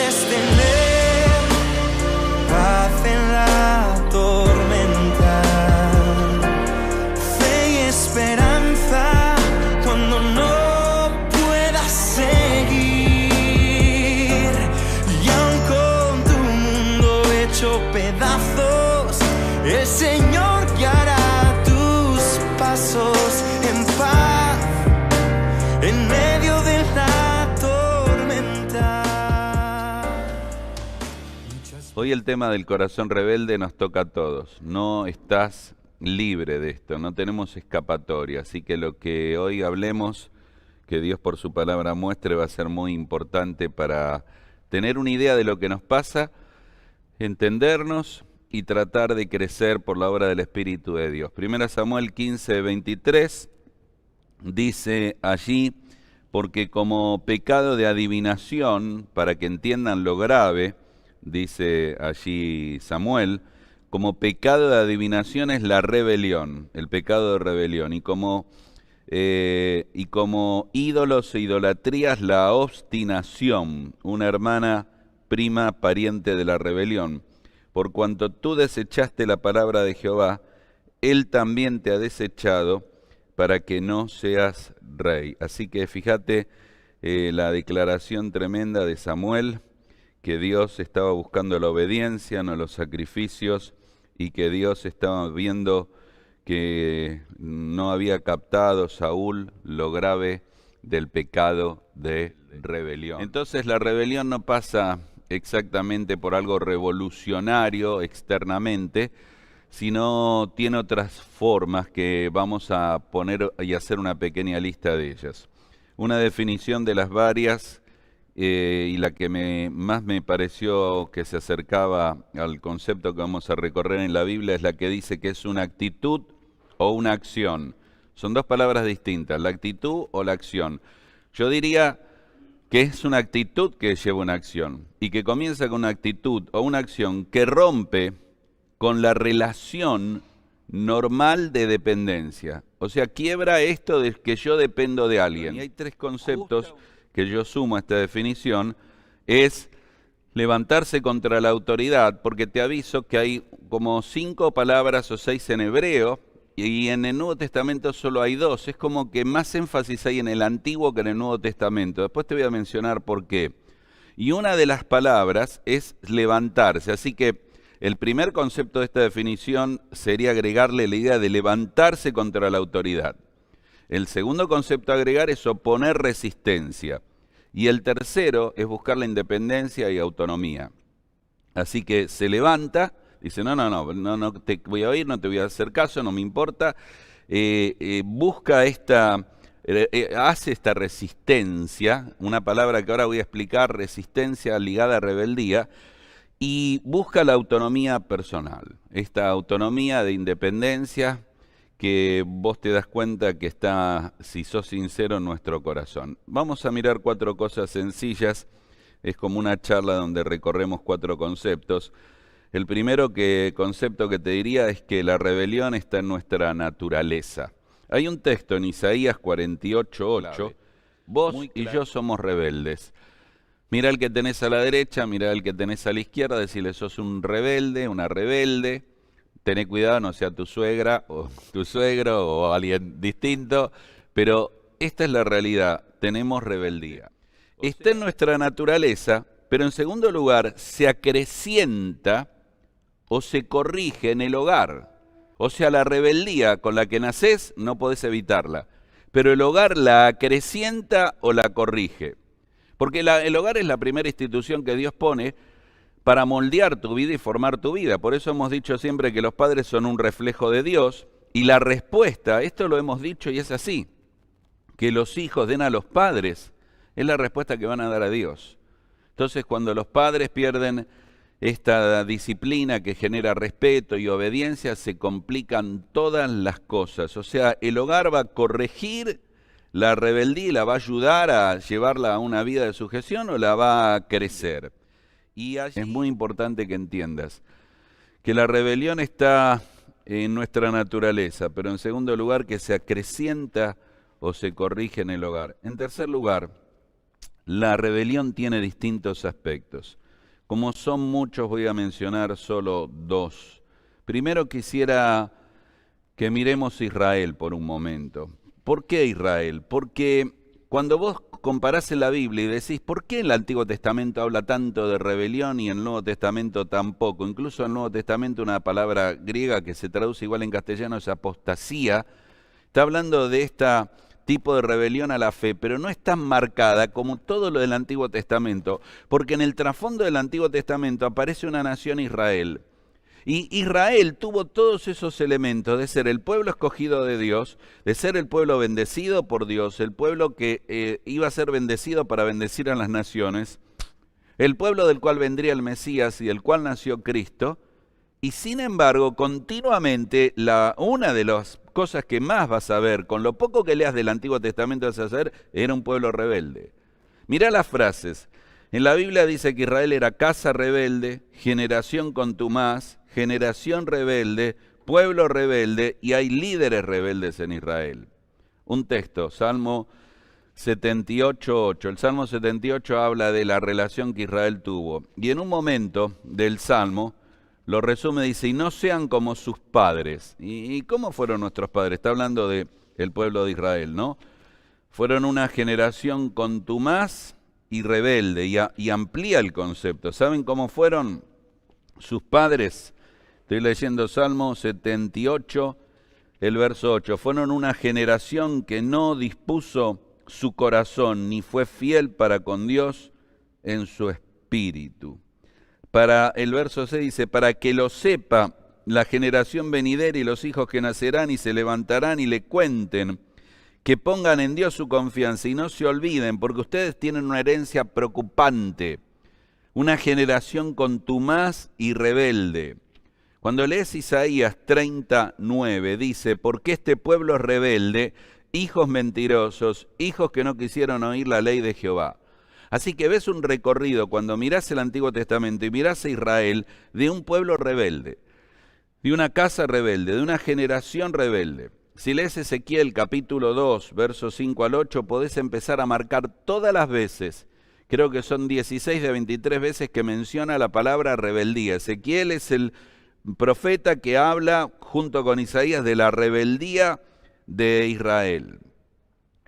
puedes tener paz en la tormenta, fe y esperanza cuando no puedas seguir. Y aun con tu mundo hecho pedazos, el Señor guiará tus pasos en paz en medio de la tormenta. Hoy el tema del corazón rebelde nos toca a todos. No estás libre de esto, no tenemos escapatoria. Así que lo que hoy hablemos, que Dios por su palabra muestre, va a ser muy importante para tener una idea de lo que nos pasa, entendernos y tratar de crecer por la obra del Espíritu de Dios. 1 Samuel 15:23 dice allí: porque como pecado de adivinación, para que entiendan lo grave, dice allí Samuel, como pecado de adivinación es la rebelión, el pecado de rebelión, y como ídolos e idolatrías la obstinación, una hermana prima pariente de la rebelión. Por cuanto tú desechaste la palabra de Jehová, Él también te ha desechado para que no seas rey. Así que fíjate la declaración tremenda de Samuel, que Dios estaba buscando la obediencia, no los sacrificios, y que Dios estaba viendo que no había captado Saúl lo grave del pecado de rebelión. Entonces la rebelión no pasa exactamente por algo revolucionario externamente, sino tiene otras formas que vamos a poner y hacer una pequeña lista de ellas. Una definición de las varias y la que más me pareció que se acercaba al concepto que vamos a recorrer en la Biblia es la que dice que es una actitud o una acción. Son dos palabras distintas, la actitud o la acción. Yo diría que es una actitud que lleva una acción y que comienza con una actitud o una acción que rompe con la relación normal de dependencia. O sea, quiebra esto de que yo dependo de alguien. Y hay tres conceptos que yo sumo a esta definición. Es levantarse contra la autoridad, porque te aviso que hay como 5 palabras o 6 en hebreo, y en el Nuevo Testamento solo hay 2. Es como que más énfasis hay en el Antiguo que en el Nuevo Testamento. Después te voy a mencionar por qué. Y una de las palabras es levantarse. Así que el primer concepto de esta definición sería agregarle la idea de levantarse contra la autoridad. El segundo concepto a agregar es oponer resistencia. Y el tercero es buscar la independencia y autonomía. Así que se levanta, dice, no te voy a oír, no te voy a hacer caso, no me importa. Busca hace esta resistencia, una palabra que ahora voy a explicar, resistencia ligada a rebeldía, y busca la autonomía personal, esta autonomía de independencia que vos te das cuenta que está, si sos sincero, en nuestro corazón. Vamos a mirar 4 cosas sencillas, es como una charla donde recorremos 4 conceptos. El primero concepto que te diría es que la rebelión está en nuestra naturaleza. Hay un texto en Isaías 48:8, vos y yo somos rebeldes. Mira al que tenés a la derecha, mira al que tenés a la izquierda, decirle sos un rebelde, una rebelde. Tené cuidado, no sea tu suegra o tu suegro o alguien distinto, pero esta es la realidad, tenemos rebeldía. Está en nuestra naturaleza, pero en segundo lugar, se acrecienta o se corrige en el hogar. O sea, la rebeldía con la que nacés no podés evitarla, pero el hogar la acrecienta o la corrige. Porque el hogar es la primera institución que Dios pone para moldear tu vida y formar tu vida. Por eso hemos dicho siempre que los padres son un reflejo de Dios, y la respuesta, esto lo hemos dicho y es así, que los hijos den a los padres, es la respuesta que van a dar a Dios. Entonces, cuando los padres pierden esta disciplina que genera respeto y obediencia, se complican todas las cosas. O sea, el hogar va a corregir la rebeldía y la va a ayudar a llevarla a una vida de sujeción o la va a crecer. Y allí es muy importante que entiendas que la rebelión está en nuestra naturaleza, pero en segundo lugar que se acrecienta o se corrige en el hogar. En tercer lugar, La rebelión tiene distintos aspectos. Como son muchos, voy a mencionar solo dos. Primero quisiera que miremos Israel por un momento. ¿Por qué Israel? Porque cuando vos comparás en la Biblia y decís, ¿por qué el Antiguo Testamento habla tanto de rebelión y el Nuevo Testamento tampoco? Incluso en el Nuevo Testamento una palabra griega que se traduce igual en castellano es apostasía. Está hablando de este tipo de rebelión a la fe, pero no es tan marcada como todo lo del Antiguo Testamento, porque en el trasfondo del Antiguo Testamento aparece una nación Israel. Y Israel tuvo todos esos elementos de ser el pueblo escogido de Dios, de ser el pueblo bendecido por Dios, el pueblo que iba a ser bendecido para bendecir a las naciones, el pueblo del cual vendría el Mesías y del cual nació Cristo. Y sin embargo, continuamente, una de las cosas que más vas a ver, con lo poco que leas del Antiguo Testamento vas a hacer, era un pueblo rebelde. Mirá las frases. En la Biblia dice que Israel era casa rebelde, generación contumaz, generación rebelde, pueblo rebelde, y hay líderes rebeldes en Israel. Un texto, Salmo 78:8. El Salmo 78 habla de la relación que Israel tuvo. Y en un momento del Salmo, lo resume, dice, y no sean como sus padres. ¿Y cómo fueron nuestros padres? Está hablando del pueblo de Israel, ¿no? Fueron una generación contumaz y rebelde, y amplía el concepto. ¿Saben cómo fueron sus padres? Estoy leyendo Salmo 78, el verso 8. Fueron una generación que no dispuso su corazón, ni fue fiel para con Dios en su espíritu. Para el verso 6 dice, para que lo sepa la generación venidera y los hijos que nacerán y se levantarán y le cuenten, que pongan en Dios su confianza y no se olviden, porque ustedes tienen una herencia preocupante, una generación contumaz y rebelde. Cuando lees Isaías 39, dice, porque este pueblo es rebelde, hijos mentirosos, hijos que no quisieron oír la ley de Jehová. Así que ves un recorrido cuando mirás el Antiguo Testamento y mirás a Israel de un pueblo rebelde, de una casa rebelde, de una generación rebelde. Si lees Ezequiel capítulo 2, versos 5 al 8, podés empezar a marcar todas las veces, creo que son 16 de 23 veces que menciona la palabra rebeldía. Ezequiel es el profeta que habla junto con Isaías de la rebeldía de Israel.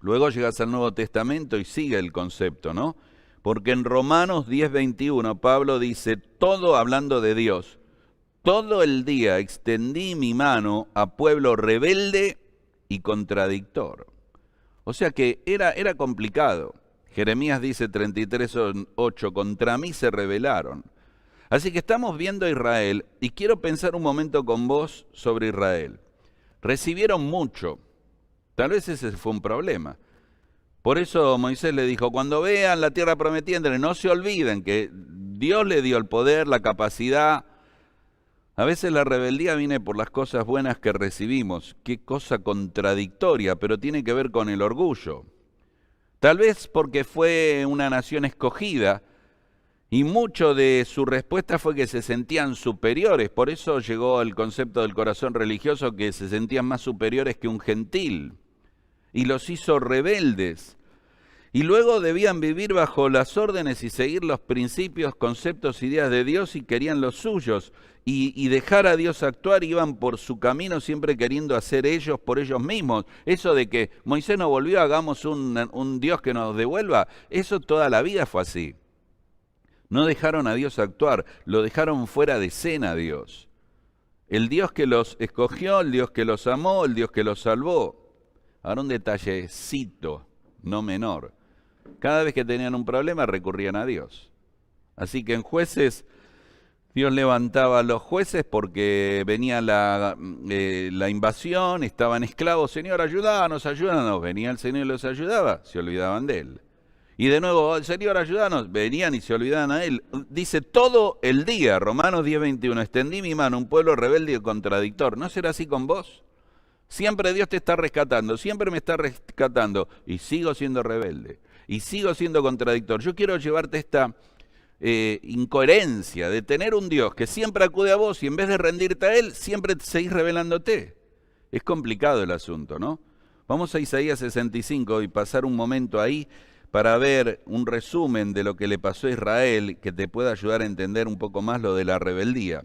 Luego llegas al Nuevo Testamento y sigue el concepto, ¿no? Porque en Romanos 10:21 Pablo dice, todo hablando de Dios, todo el día extendí mi mano a pueblo rebelde y contradictor. O sea que era complicado. Jeremías dice 33:8, contra mí se rebelaron. Así que estamos viendo a Israel y quiero pensar un momento con vos sobre Israel. Recibieron mucho. Tal vez ese fue un problema. Por eso Moisés le dijo, cuando vean la tierra prometida, no se olviden que Dios le dio el poder, la capacidad. A veces la rebeldía viene por las cosas buenas que recibimos. Qué cosa contradictoria, pero tiene que ver con el orgullo. Tal vez porque fue una nación escogida y mucho de su respuesta fue que se sentían superiores. Por eso llegó el concepto del corazón religioso, que se sentían más superiores que un gentil. Y los hizo rebeldes. Y luego debían vivir bajo las órdenes y seguir los principios, conceptos, ideas de Dios y querían los suyos. Y dejar a Dios actuar, iban por su camino siempre queriendo hacer ellos por ellos mismos. Eso de que Moisés no volvió, hagamos un Dios que nos devuelva, eso toda la vida fue así. No dejaron a Dios actuar, lo dejaron fuera de escena a Dios. El Dios que los escogió, el Dios que los amó, el Dios que los salvó. Ahora un detallecito, no menor. Cada vez que tenían un problema recurrían a Dios. Así que en Jueces, Dios levantaba a los jueces porque venía la invasión, estaban esclavos. Señor, ayúdanos, ayúdanos. Venía el Señor y los ayudaba, se olvidaban de Él. Y de nuevo, Señor, ayúdanos. Venían y se olvidaban a Él. Dice todo el día, Romanos 10:21, extendí mi mano a un pueblo rebelde y contradictor. ¿No será así con vos? Siempre Dios te está rescatando, siempre me está rescatando y sigo siendo rebelde y sigo siendo contradictor. Yo quiero llevarte esta incoherencia de tener un Dios que siempre acude a vos y en vez de rendirte a Él, siempre seguís rebelándote. Es complicado el asunto, ¿no? Vamos a Isaías 65 y pasar un momento ahí para ver un resumen de lo que le pasó a Israel que te pueda ayudar a entender un poco más lo de la rebeldía.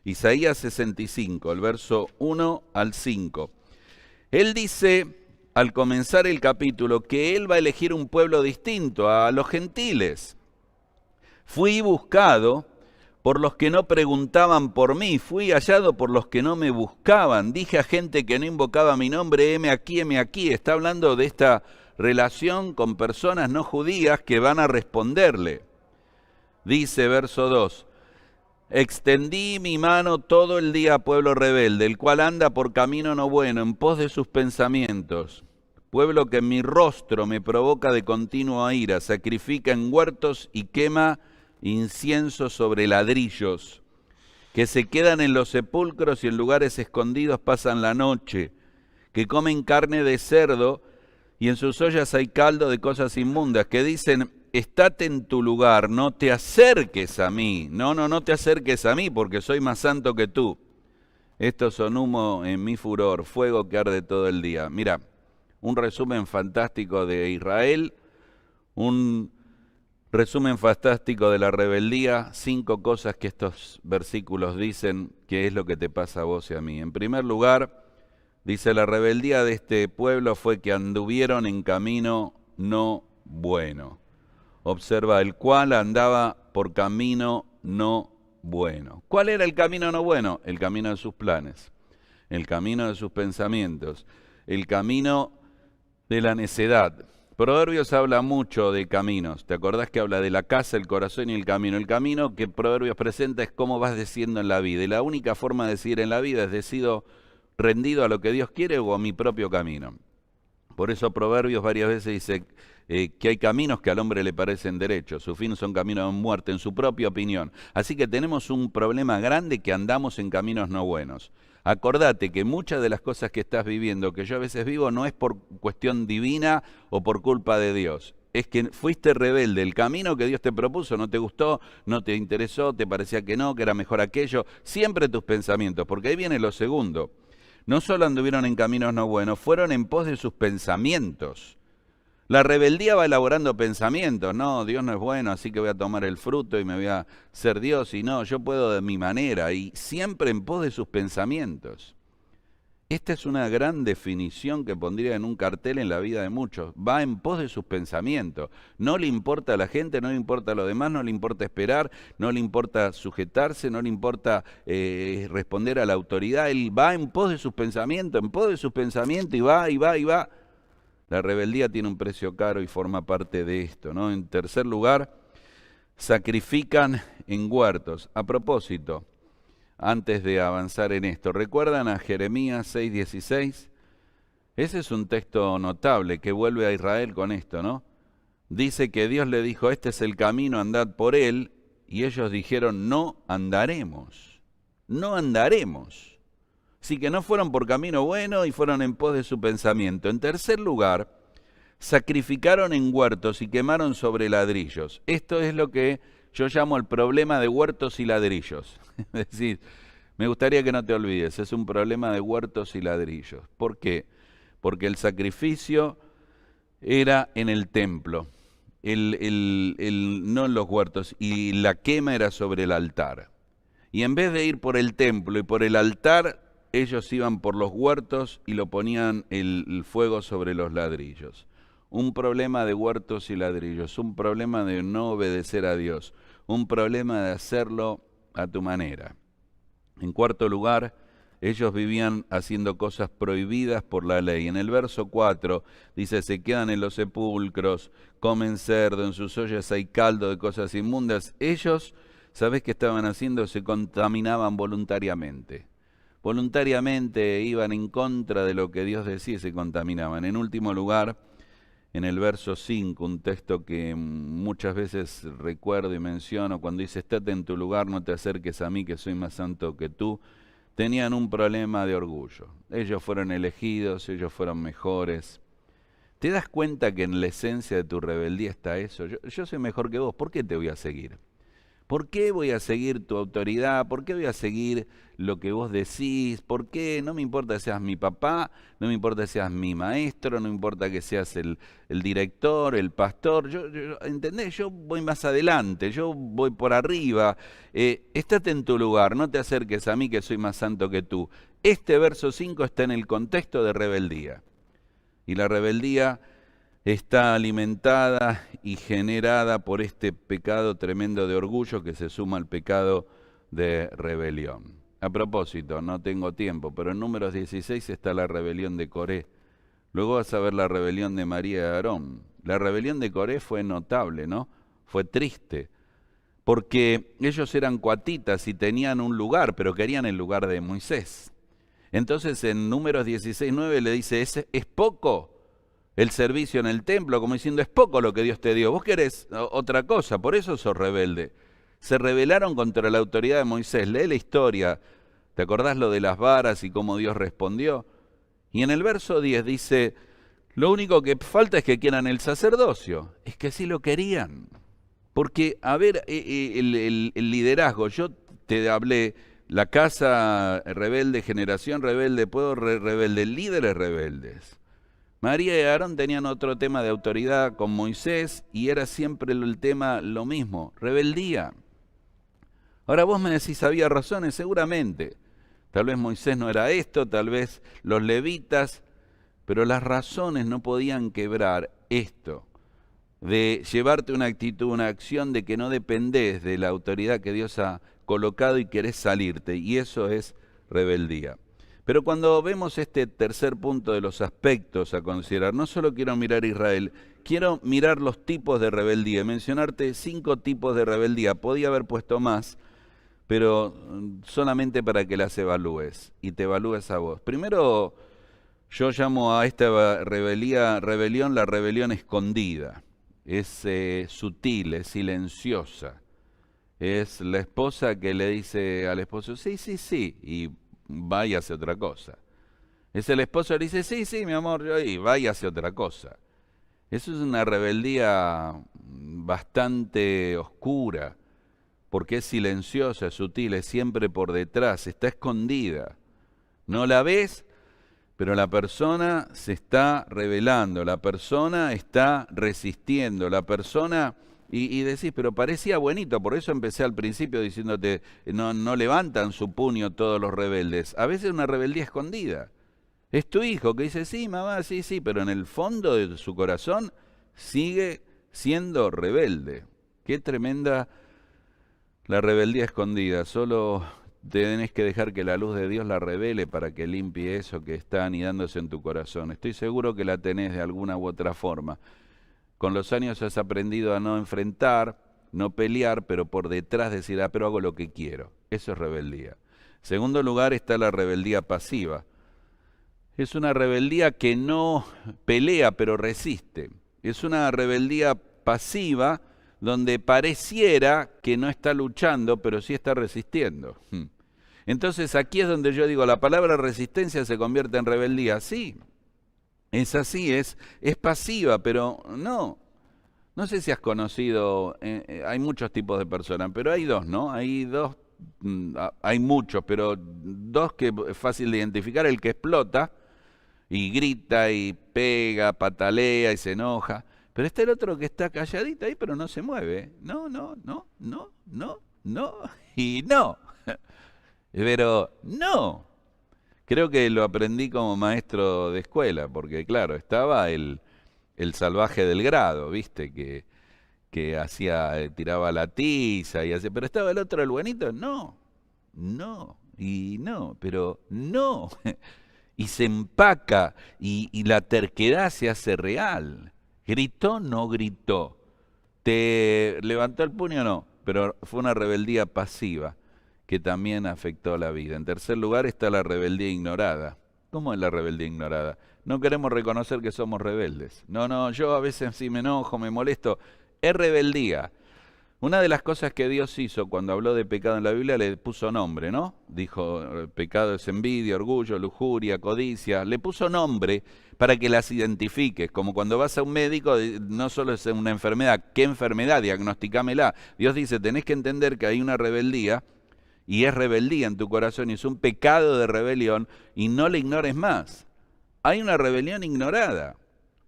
Isaías 65, el verso 1 al 5. Él dice, al comenzar el capítulo, que él va a elegir un pueblo distinto a los gentiles. Fui buscado por los que no preguntaban por mí, fui hallado por los que no me buscaban. Dije a gente que no invocaba mi nombre, heme aquí, heme aquí. Está hablando de esta relación con personas no judías que van a responderle. Dice verso 2, extendí mi mano todo el día a pueblo rebelde, el cual anda por camino no bueno, en pos de sus pensamientos. Pueblo que en mi rostro me provoca de continua ira, sacrifica en huertos y quema incienso sobre ladrillos, que se quedan en los sepulcros y en lugares escondidos pasan la noche, que comen carne de cerdo y en sus ollas hay caldo de cosas inmundas, que dicen, estate en tu lugar, no te acerques a mí. No te acerques a mí porque soy más santo que tú. Estos son humo en mi furor, fuego que arde todo el día. Mira, un resumen fantástico de Israel, un resumen fantástico de la rebeldía, 5 cosas que estos versículos dicen que es lo que te pasa a vos y a mí. En primer lugar, dice, la rebeldía de este pueblo fue que anduvieron en camino no bueno. Observa, el cual andaba por camino no bueno. ¿Cuál era el camino no bueno? El camino de sus planes, el camino de sus pensamientos, el camino de la necedad. Proverbios habla mucho de caminos. ¿Te acordás que habla de la casa, el corazón y el camino? El camino que Proverbios presenta es cómo vas decidiendo en la vida. Y la única forma de decidir en la vida es decido rendido a lo que Dios quiere o a mi propio camino. Por eso Proverbios varias veces dice que hay caminos que al hombre le parecen derechos, su fin son caminos de muerte, en su propia opinión. Así que tenemos un problema grande que andamos en caminos no buenos. Acordate que muchas de las cosas que estás viviendo, que yo a veces vivo, no es por cuestión divina o por culpa de Dios. Es que fuiste rebelde, el camino que Dios te propuso no te gustó, no te interesó, te parecía que no, que era mejor aquello. Siempre tus pensamientos, porque ahí viene lo segundo. No solo anduvieron en caminos no buenos, fueron en pos de sus pensamientos. La rebeldía va elaborando pensamientos, no, Dios no es bueno, así que voy a tomar el fruto y me voy a ser Dios, y no, yo puedo de mi manera, y siempre en pos de sus pensamientos. Esta es una gran definición que pondría en un cartel en la vida de muchos. Va en pos de sus pensamientos. No le importa a la gente, no le importa a los demás, no le importa esperar, no le importa sujetarse, no le importa responder a la autoridad. Él va en pos de sus pensamientos, y va, y va, y va. La rebeldía tiene un precio caro y forma parte de esto, ¿no? En tercer lugar, sacrifican en huertos. A propósito, antes de avanzar en esto, ¿recuerdan a Jeremías 6:16? Ese es un texto notable que vuelve a Israel con esto, ¿no? Dice que Dios le dijo, este es el camino, andad por él, y ellos dijeron, no andaremos, no andaremos. Así que no fueron por camino bueno y fueron en pos de su pensamiento. En tercer lugar, sacrificaron en huertos y quemaron sobre ladrillos. Esto es lo que yo llamo el problema de huertos y ladrillos. Es decir, me gustaría que no te olvides, es un problema de huertos y ladrillos. ¿Por qué? Porque el sacrificio era en el templo, no en los huertos, y la quema era sobre el altar. Y en vez de ir por el templo y por el altar, ellos iban por los huertos y lo ponían el fuego sobre los ladrillos. Un problema de huertos y ladrillos, un problema de no obedecer a Dios, un problema de hacerlo a tu manera. En cuarto lugar, ellos vivían haciendo cosas prohibidas por la ley. En el verso 4 dice, se quedan en los sepulcros, comen cerdo, en sus ollas hay caldo de cosas inmundas. Ellos, ¿sabés qué estaban haciendo? Se contaminaban voluntariamente. Voluntariamente iban en contra de lo que Dios decía y se contaminaban. En último lugar, en el verso 5, un texto que muchas veces recuerdo y menciono, cuando dice, estate en tu lugar, no te acerques a mí, que soy más santo que tú, tenían un problema de orgullo. Ellos fueron elegidos, ellos fueron mejores. ¿Te das cuenta que en la esencia de tu rebeldía está eso? Yo soy mejor que vos, ¿por qué te voy a seguir? ¿Por qué voy a seguir tu autoridad? ¿Por qué voy a seguir lo que vos decís? ¿Por qué? No me importa que seas mi papá, no me importa que seas mi maestro, no me importa que seas el director, el pastor. ¿Entendés? Yo voy más adelante, yo voy por arriba. Estate en tu lugar, no te acerques a mí que soy más santo que tú. Este verso 5 está en el contexto de rebeldía. Y la rebeldía está alimentada y generada por este pecado tremendo de orgullo que se suma al pecado de rebelión. A propósito, no tengo tiempo, pero en Números 16 está la rebelión de Coré. Luego vas a ver la rebelión de María y Aarón. La rebelión de Coré fue notable, ¿no? Fue triste, porque ellos eran coatitas y tenían un lugar, pero querían el lugar de Moisés. Entonces en Números 16:9 le dice, ¿es poco el servicio en el templo? Como diciendo, es poco lo que Dios te dio, vos querés otra cosa, por eso sos rebelde. Se rebelaron contra la autoridad de Moisés. Lee la historia, ¿te acordás lo de las varas y cómo Dios respondió? Y en el verso 10 dice, lo único que falta es que quieran el sacerdocio. Es que sí lo querían. Porque, a ver, el liderazgo, yo te hablé, la casa rebelde, generación rebelde, pueblo rebelde, líderes rebeldes. María y Aarón tenían otro tema de autoridad con Moisés y era siempre el tema lo mismo, rebeldía. Ahora vos me decís, ¿había razones? Seguramente. Tal vez Moisés no era esto, tal vez los levitas, pero las razones no podían quebrar esto, de llevarte una actitud, una acción de que no dependés de la autoridad que Dios ha colocado y querés salirte, y eso es rebeldía. Pero cuando vemos este tercer punto de los aspectos a considerar, no solo quiero mirar Israel, quiero mirar los tipos de rebeldía, mencionarte 5 tipos de rebeldía. Podía haber puesto más, pero solamente para que las evalúes y te evalúes a vos. Primero, yo llamo a esta rebelión la rebelión escondida. Es sutil, es silenciosa. Es la esposa que le dice al esposo, sí, sí, sí, y va y hace otra cosa. Es el esposo que le dice, sí, sí, mi amor, yo y va y hace otra cosa. Eso es una rebeldía bastante oscura, porque es silenciosa, es sutil, es siempre por detrás, está escondida. No la ves, pero la persona se está rebelando, la persona está resistiendo, la persona... Y decís, pero parecía buenito, por eso empecé al principio diciéndote, no levantan su puño todos los rebeldes. A veces una rebeldía escondida. Es tu hijo que dice, sí, mamá, sí, sí, pero en el fondo de su corazón sigue siendo rebelde. Qué tremenda la rebeldía escondida. Solo tenés que dejar que la luz de Dios la revele para que limpie eso que está anidándose en tu corazón. Estoy seguro que la tenés de alguna u otra forma. Con los años has aprendido a no enfrentar, no pelear, pero por detrás decir, pero hago lo que quiero. Eso es rebeldía. En segundo lugar está la rebeldía pasiva. Es una rebeldía que no pelea, pero resiste. Es una rebeldía pasiva donde pareciera que no está luchando, pero sí está resistiendo. Entonces aquí es donde yo digo, la palabra resistencia se convierte en rebeldía. Sí. Es así, es pasiva, pero no sé si has conocido, hay muchos tipos de personas, pero hay dos, ¿no? Hay muchos, pero dos que es fácil de identificar, el que explota y grita y pega, patalea y se enoja, pero está el otro que está calladito ahí, pero no se mueve, no, y no, pero no. Creo que lo aprendí como maestro de escuela, porque claro, estaba el salvaje del grado, ¿viste? Que hacía, tiraba la tiza y hacía, pero estaba el otro, el buenito, no, pero no. Y se empaca y la terquedad se hace real. ¿Gritó? No gritó. ¿Te levantó el puño? No, pero fue una rebeldía pasiva que también afectó la vida. En tercer lugar está la rebeldía ignorada. ¿Cómo es la rebeldía ignorada? No queremos reconocer que somos rebeldes. No, yo a veces sí me enojo, me molesto. Es rebeldía. Una de las cosas que Dios hizo cuando habló de pecado en la Biblia, le puso nombre, ¿no? Dijo, pecado es envidia, orgullo, lujuria, codicia. Le puso nombre para que las identifiques. Como cuando vas a un médico, no solo es una enfermedad, ¿qué enfermedad? Diagnosticámela. Dios dice, tenés que entender que hay una rebeldía, y es rebeldía en tu corazón, y es un pecado de rebelión, y no le ignores más. Hay una rebelión ignorada.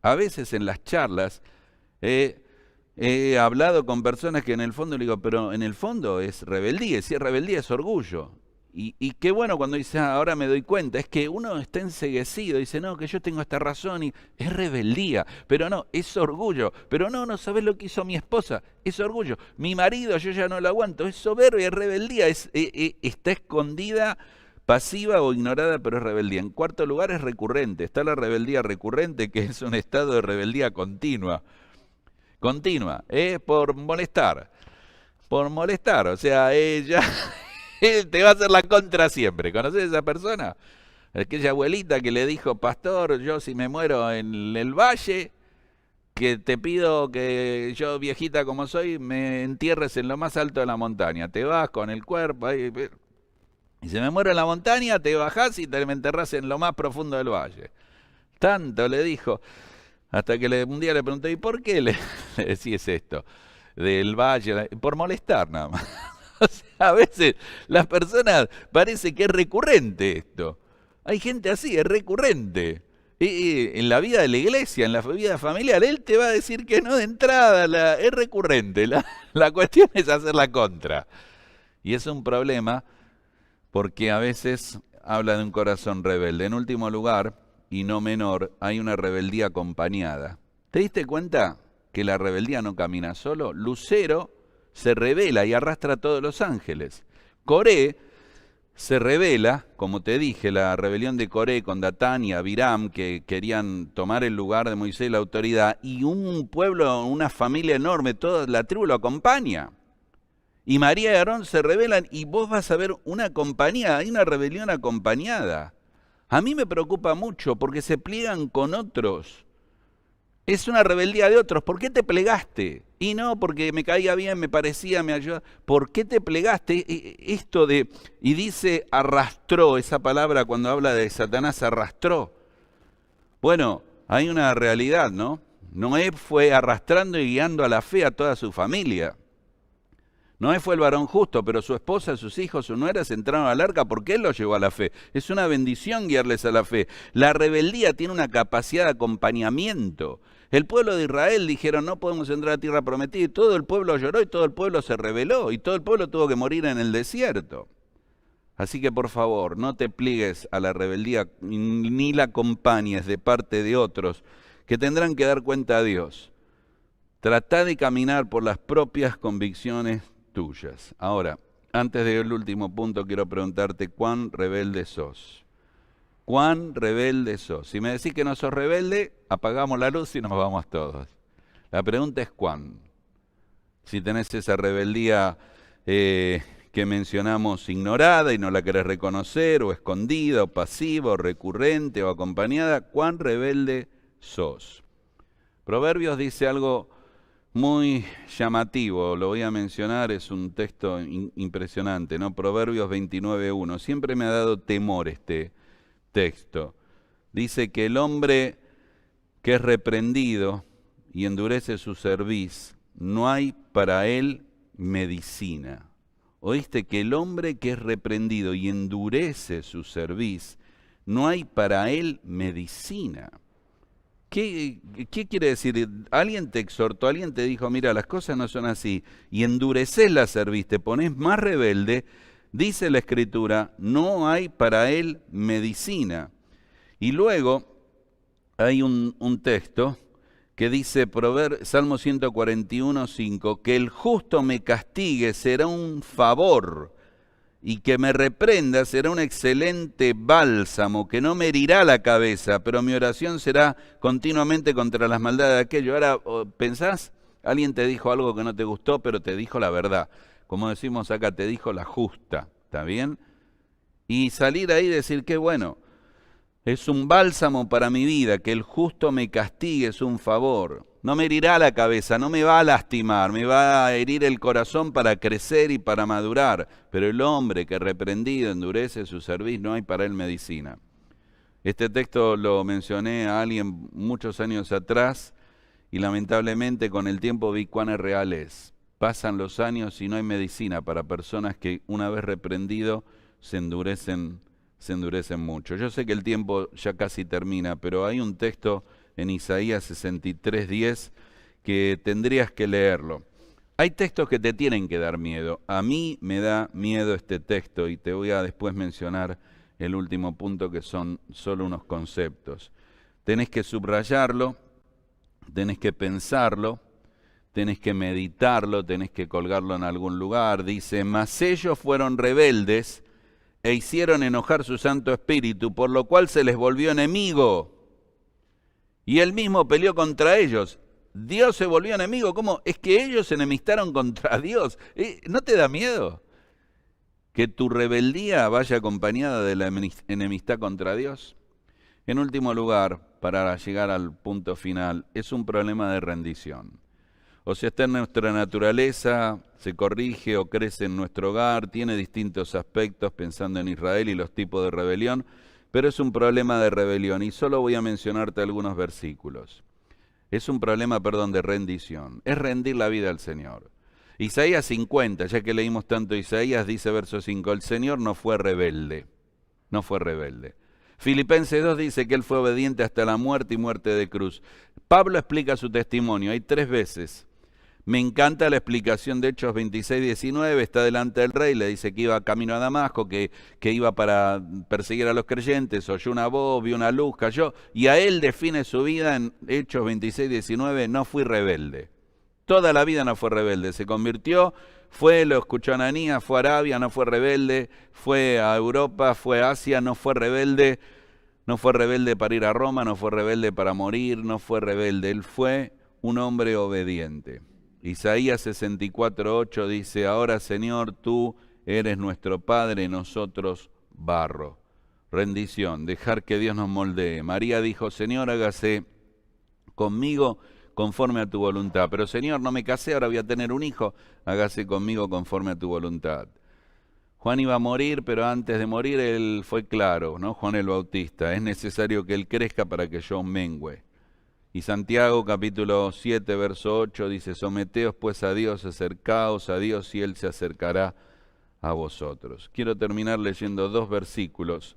A veces en las charlas he hablado con personas que en el fondo le digo, pero en el fondo es rebeldía, y si es rebeldía es orgullo. Y qué bueno cuando dice, ahora me doy cuenta, es que uno está enceguecido, dice, no, que yo tengo esta razón, y es rebeldía, pero no, es orgullo, pero no sabes lo que hizo mi esposa, es orgullo, mi marido yo ya no lo aguanto, es soberbia, es rebeldía, está escondida, pasiva o ignorada, pero es rebeldía. En cuarto lugar es recurrente, está la rebeldía recurrente, que es un estado de rebeldía continua, por molestar, o sea, ella... Él te va a hacer la contra siempre. ¿Conoces a esa persona? Aquella abuelita que le dijo, pastor, yo si me muero en el valle, que te pido que yo, viejita como soy, me entierres en lo más alto de la montaña. Te vas con el cuerpo ahí, y si me muero en la montaña, te bajás y me enterrás en lo más profundo del valle. Tanto le dijo, hasta que un día le pregunté, ¿y por qué le decís esto? Del valle, por molestar nada más. O sea, a veces las personas parece que es recurrente esto. Hay gente así, es recurrente. En la vida de la iglesia, en la vida familiar, él te va a decir que no de entrada, es recurrente. La cuestión es hacer la contra. Y es un problema porque a veces habla de un corazón rebelde. En último lugar, y no menor, hay una rebeldía acompañada. ¿Te diste cuenta que la rebeldía no camina solo? Lucero se revela y arrastra a todos los ángeles. Coré se revela, como te dije, la rebelión de Coré con Datán y Abiram, que querían tomar el lugar de Moisés y la autoridad, y un pueblo, una familia enorme, toda la tribu lo acompaña. Y María y Aarón se rebelan y vos vas a ver una compañía, hay una rebelión acompañada. A mí me preocupa mucho porque se pliegan con otros. Es una rebeldía de otros. ¿Por qué te plegaste? Y no, porque me caía bien, me parecía, me ayudaba. ¿Por qué te plegaste? Y dice arrastró, esa palabra cuando habla de Satanás, arrastró. Bueno, hay una realidad, ¿no? Noé fue arrastrando y guiando a la fe a toda su familia. Noé fue el varón justo, pero su esposa, sus hijos, sus nueras entraron al arca porque él los llevó a la fe. Es una bendición guiarles a la fe. La rebeldía tiene una capacidad de acompañamiento. El pueblo de Israel dijeron, no podemos entrar a tierra prometida, y todo el pueblo lloró y todo el pueblo se rebeló, y todo el pueblo tuvo que morir en el desierto. Así que por favor, no te pliegues a la rebeldía, ni la acompañes de parte de otros, que tendrán que dar cuenta a Dios. Trata de caminar por las propias convicciones tuyas. Ahora, antes del último punto, quiero preguntarte, ¿cuán rebelde sos? ¿Cuán rebelde sos? Si me decís que no sos rebelde, apagamos la luz y nos vamos todos. La pregunta es ¿cuán? Si tenés esa rebeldía que mencionamos ignorada y no la querés reconocer, o escondida, o pasiva, o recurrente, o acompañada, ¿cuán rebelde sos? Proverbios dice algo muy llamativo, lo voy a mencionar, es un texto impresionante, ¿no? Proverbios 29:1. Siempre me ha dado temor este texto. Dice que el hombre que es reprendido y endurece su cerviz, no hay para él medicina. ¿Oíste? Que el hombre que es reprendido y endurece su cerviz, no hay para él medicina. ¿Qué quiere decir? Alguien te exhortó, alguien te dijo, mira, las cosas no son así, y endureces la cerviz, te pones más rebelde, dice la Escritura, no hay para él medicina. Y luego hay un texto que dice, Salmo 141:5, que el justo me castigue será un favor, y que me reprenda será un excelente bálsamo, que no me herirá la cabeza, pero mi oración será continuamente contra las maldades de aquello. Ahora, ¿pensás? Alguien te dijo algo que no te gustó, pero te dijo la verdad. Como decimos acá, te dijo la justa, ¿está bien? Y salir ahí y decir, qué bueno, es un bálsamo para mi vida, que el justo me castigue es un favor. no me herirá la cabeza, no me va a lastimar, me va a herir el corazón para crecer y para madurar. Pero el hombre que reprendido endurece su cerviz, no hay para él medicina. Este texto lo mencioné a alguien muchos años atrás y lamentablemente con el tiempo vi cuán real es. Pasan los años y no hay medicina para personas que una vez reprendido se endurecen mucho. Yo sé que el tiempo ya casi termina, pero hay un texto en Isaías 63:10 que tendrías que leerlo. Hay textos que te tienen que dar miedo. A mí me da miedo este texto y te voy a después mencionar el último punto, que son solo unos conceptos. Tenés que subrayarlo, tenés que pensarlo, tenés que meditarlo, tenés que colgarlo en algún lugar. Dice, mas ellos fueron rebeldes e hicieron enojar su Santo Espíritu, por lo cual se les volvió enemigo. Y él mismo peleó contra ellos. Dios se volvió enemigo. ¿Cómo? Es que ellos se enemistaron contra Dios. ¿No te da miedo que tu rebeldía vaya acompañada de la enemistad contra Dios? En último lugar, para llegar al punto final, es un problema de rendición. O sea, está en nuestra naturaleza, se corrige o crece en nuestro hogar, tiene distintos aspectos, pensando en Israel y los tipos de rebelión, pero es un problema de rebelión y solo voy a mencionarte algunos versículos. Es un problema, de rendición. Es rendir la vida al Señor. Isaías 50, ya que leímos tanto Isaías, dice verso 5, el Señor no fue rebelde, no fue rebelde. Filipenses 2 dice que Él fue obediente hasta la muerte y muerte de cruz. Pablo explica su testimonio, hay 3 veces. Me encanta la explicación de Hechos 26:19, está delante del rey, le dice que iba camino a Damasco, que iba para perseguir a los creyentes, oyó una voz, vio una luz, cayó, y a él define su vida en Hechos 26:19, no fui rebelde. Toda la vida no fue rebelde, se convirtió, lo escuchó Ananías, fue a Arabia, no fue rebelde, fue a Europa, fue a Asia, no fue rebelde para ir a Roma, no fue rebelde para morir, no fue rebelde, él fue un hombre obediente. Isaías 64:8 dice, ahora Señor, tú eres nuestro Padre, nosotros barro. Rendición, dejar que Dios nos moldee. María dijo, Señor, hágase conmigo conforme a tu voluntad. Pero Señor, no me casé, ahora voy a tener un hijo, hágase conmigo conforme a tu voluntad. Juan iba a morir, pero antes de morir él fue claro, ¿no? Juan el Bautista, es necesario que él crezca para que yo mengüe. Y Santiago capítulo 7, verso 8 dice, someteos pues a Dios, acercaos a Dios y Él se acercará a vosotros. Quiero terminar leyendo 2 versículos,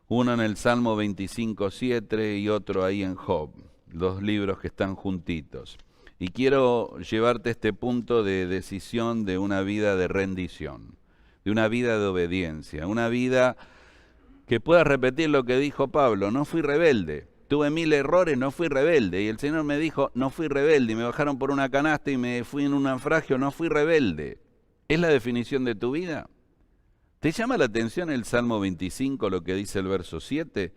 uno en el Salmo 25:7 y otro ahí en Job, 2 libros que están juntitos. Y quiero llevarte a este punto de decisión de una vida de rendición, de una vida de obediencia, una vida que pueda repetir lo que dijo Pablo, no fui rebelde. Tuve 1000 errores, no fui rebelde. Y el Señor me dijo, no fui rebelde. Y me bajaron por una canasta y me fui en un naufragio, no fui rebelde. ¿Es la definición de tu vida? ¿Te llama la atención el Salmo 25, lo que dice el verso 7?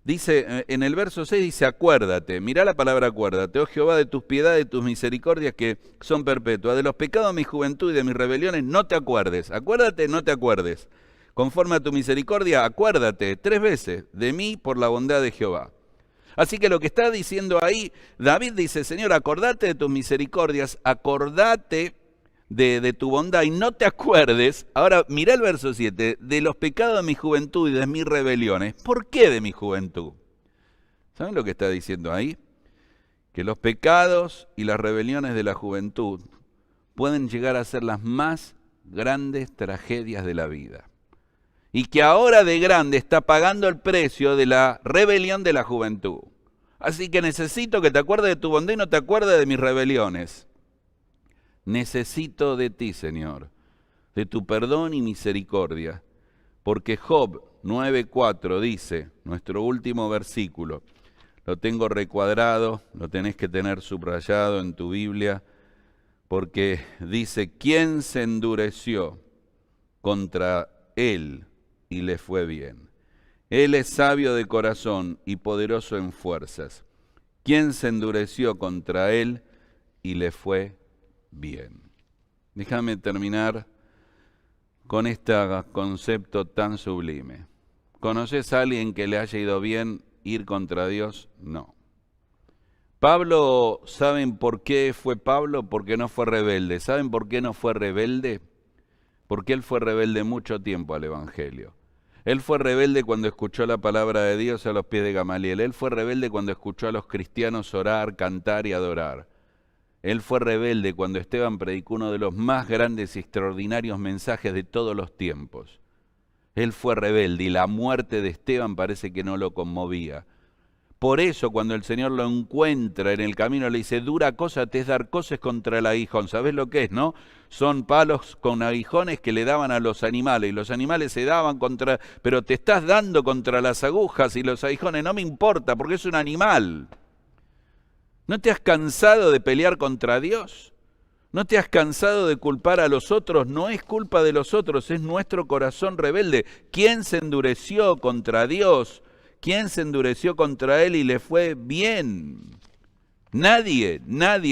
Dice, en el verso 6 dice, acuérdate. Mirá la palabra acuérdate. Oh Jehová, de tus piedades, de tus misericordias que son perpetuas. De los pecados de mi juventud y de mis rebeliones, no te acuerdes. Acuérdate, no te acuerdes. Conforme a tu misericordia, acuérdate 3 veces de mí por la bondad de Jehová. Así que lo que está diciendo ahí, David dice, Señor, acordate de tus misericordias, acordate de tu bondad y no te acuerdes. Ahora, mirá el verso 7, de los pecados de mi juventud y de mis rebeliones. ¿Por qué de mi juventud? ¿Saben lo que está diciendo ahí? Que los pecados y las rebeliones de la juventud pueden llegar a ser las más grandes tragedias de la vida. Y que ahora de grande está pagando el precio de la rebelión de la juventud. Así que necesito que te acuerdes de tu bondad y no te acuerdes de mis rebeliones. Necesito de ti, Señor, de tu perdón y misericordia. Porque Job 9:4 dice, nuestro último versículo, lo tengo recuadrado, lo tenés que tener subrayado en tu Biblia, porque dice, ¿quién se endureció contra él y le fue bien? Él es sabio de corazón y poderoso en fuerzas. ¿Quién se endureció contra él y le fue bien? Déjame terminar con este concepto tan sublime. ¿Conoces a alguien que le haya ido bien ir contra Dios? No. Pablo, ¿saben por qué fue Pablo? Porque no fue rebelde. ¿Saben por qué no fue rebelde? Porque él fue rebelde mucho tiempo al Evangelio. Él fue rebelde cuando escuchó la palabra de Dios a los pies de Gamaliel. Él fue rebelde cuando escuchó a los cristianos orar, cantar y adorar. Él fue rebelde cuando Esteban predicó uno de los más grandes y extraordinarios mensajes de todos los tiempos. Él fue rebelde y la muerte de Esteban parece que no lo conmovía. Por eso cuando el Señor lo encuentra en el camino le dice, dura cosa te es dar coces contra el aguijón. ¿Sabés lo que es, no? Son palos con aguijones que le daban a los animales y los animales se daban contra, pero te estás dando contra las agujas y los aguijones, no me importa porque es un animal. ¿No te has cansado de pelear contra Dios? ¿No te has cansado de culpar a los otros? No es culpa de los otros, es nuestro corazón rebelde. ¿Quién se endureció contra Dios? ¿Quién se endureció contra Él y le fue bien? Nadie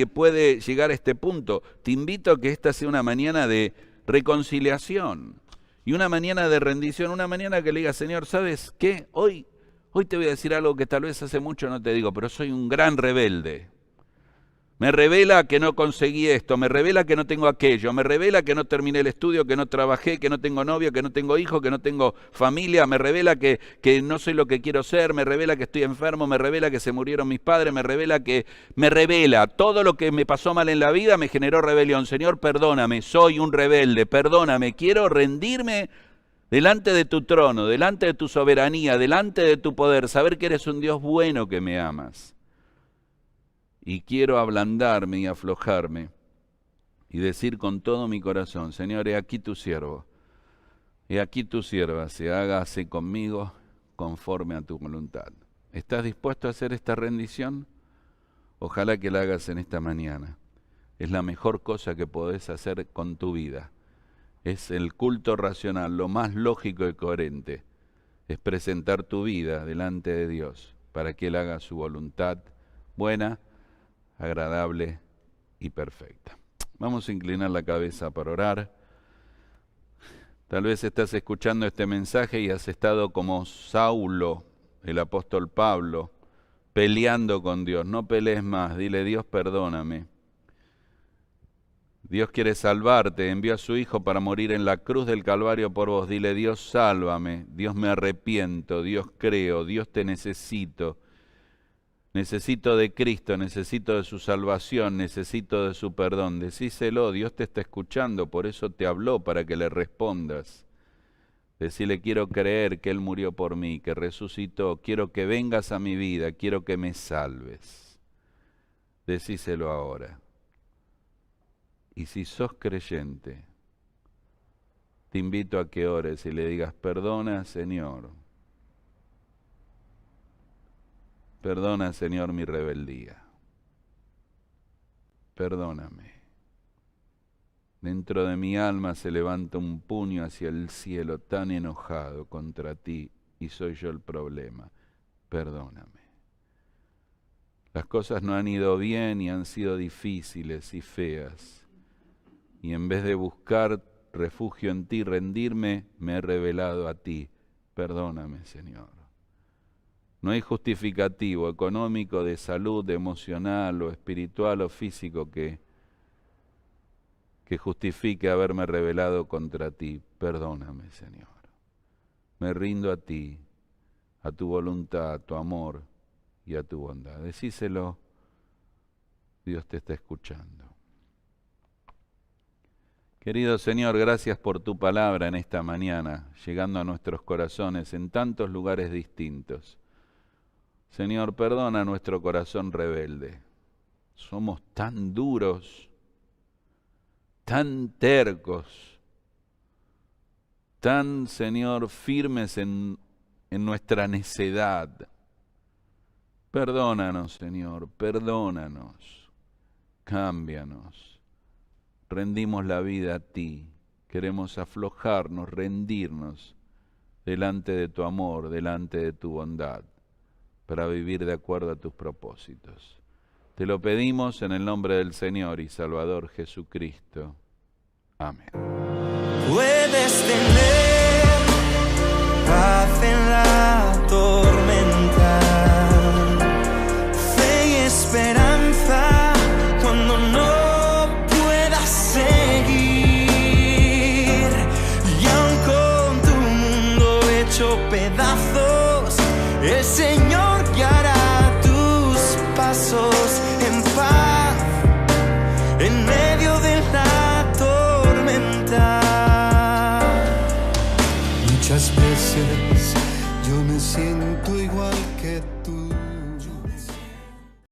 puede llegar a este punto. Te invito a que esta sea una mañana de reconciliación y una mañana de rendición, una mañana que le digas, Señor, ¿sabes qué? Hoy te voy a decir algo que tal vez hace mucho no te digo, pero soy un gran rebelde. Me revela que no conseguí esto, me revela que no tengo aquello, me revela que no terminé el estudio, que no trabajé, que no tengo novio, que no tengo hijo, que no tengo familia, me revela que no soy lo que quiero ser, me revela que estoy enfermo, me revela que se murieron mis padres, me revela todo lo que me pasó mal en la vida me generó rebelión. Señor, perdóname, soy un rebelde, perdóname, quiero rendirme delante de tu trono, delante de tu soberanía, delante de tu poder, saber que eres un Dios bueno que me amas. Y quiero ablandarme y aflojarme y decir con todo mi corazón, Señor, he aquí tu siervo, he aquí tu sierva, se hágase conmigo conforme a tu voluntad. ¿Estás dispuesto a hacer esta rendición? Ojalá que la hagas en esta mañana. Es la mejor cosa que podés hacer con tu vida. Es el culto racional, lo más lógico y coherente. Es presentar tu vida delante de Dios para que Él haga su voluntad buena, agradable y perfecta. Vamos a inclinar la cabeza para orar. Tal vez estás escuchando este mensaje y has estado como Saulo, el apóstol Pablo, peleando con Dios. No pelees más, dile, Dios, perdóname. Dios quiere salvarte, envió a su Hijo para morir en la cruz del Calvario por vos. Dile, Dios, sálvame, Dios, me arrepiento, Dios, creo, Dios, te necesito. Necesito de Cristo, necesito de su salvación, necesito de su perdón. Decíselo, Dios te está escuchando, por eso te habló, para que le respondas. Decile, quiero creer que Él murió por mí, que resucitó, quiero que vengas a mi vida, quiero que me salves. Decíselo ahora. Y si sos creyente, te invito a que ores y le digas, perdona, Señor. Perdona, Señor, mi rebeldía. Perdóname. Dentro de mi alma se levanta un puño hacia el cielo tan enojado contra ti y soy yo el problema. Perdóname. Las cosas no han ido bien y han sido difíciles y feas. Y en vez de buscar refugio en ti, rendirme, me he revelado a ti. Perdóname, Señor. No hay justificativo económico, de salud, emocional o espiritual o físico que justifique haberme rebelado contra ti. Perdóname, Señor. Me rindo a ti, a tu voluntad, a tu amor y a tu bondad. Decíselo, Dios te está escuchando. Querido Señor, gracias por tu palabra en esta mañana, llegando a nuestros corazones en tantos lugares distintos. Señor, perdona nuestro corazón rebelde. Somos tan duros, tan tercos, tan, Señor, firmes en nuestra necedad. Perdónanos, Señor, perdónanos, cámbianos. Rendimos la vida a ti, queremos aflojarnos, rendirnos delante de tu amor, delante de tu bondad, para vivir de acuerdo a tus propósitos. Te lo pedimos en el nombre del Señor y Salvador Jesucristo. Amén. Puedes tener